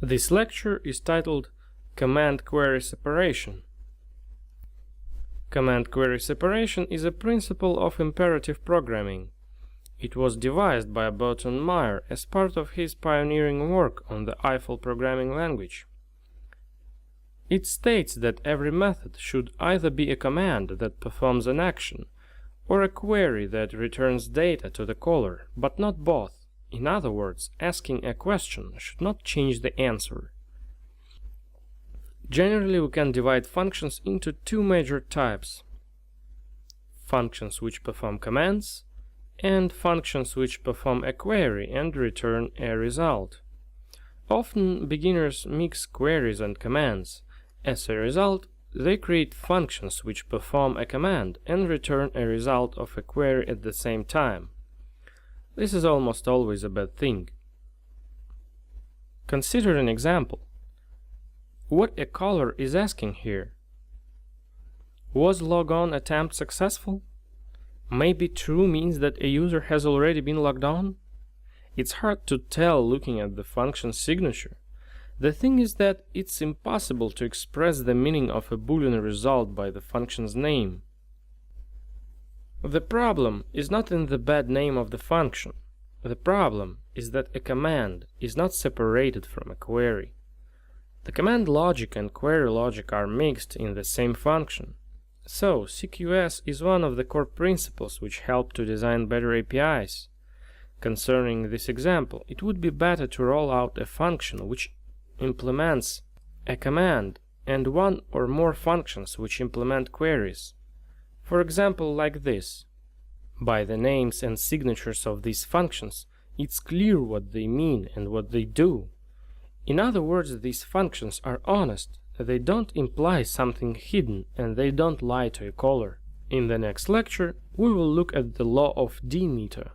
This lecture is titled Command-Query Separation. Command-query separation is a principle of imperative programming. It was devised by Burton Meyer as part of his pioneering work on the Eiffel programming language. It states that every method should either be a command that performs an action or a query that returns data to the caller, but not both. In other words, asking a question should not change the answer. Generally, we can divide functions into two major types: functions which perform commands and functions which perform a query and return a result. Often, beginners mix queries and commands. As a result, they create functions which perform a command and return a result of a query at the same time. This is almost always a bad thing. Consider an example. What a caller is asking here. Was logon attempt successful? Maybe true means that a user has already been logged on? It's hard to tell looking at the function signature. The thing is that it's impossible to express the meaning of a Boolean result by the function's name. The problem is not in the bad name of the function. The problem is that a command is not separated from a query. The command logic and query logic are mixed in the same function. So, CQS is one of the core principles which help to design better APIs. Concerning this example, it would be better to roll out a function which implements a command and one or more functions which implement queries. For example, like this. By the names and signatures of these functions, it's clear what they mean and what they do. In other words, these functions are honest, they don't imply something hidden, and they don't lie to a caller. In the next lecture, we will look at the law of D meter.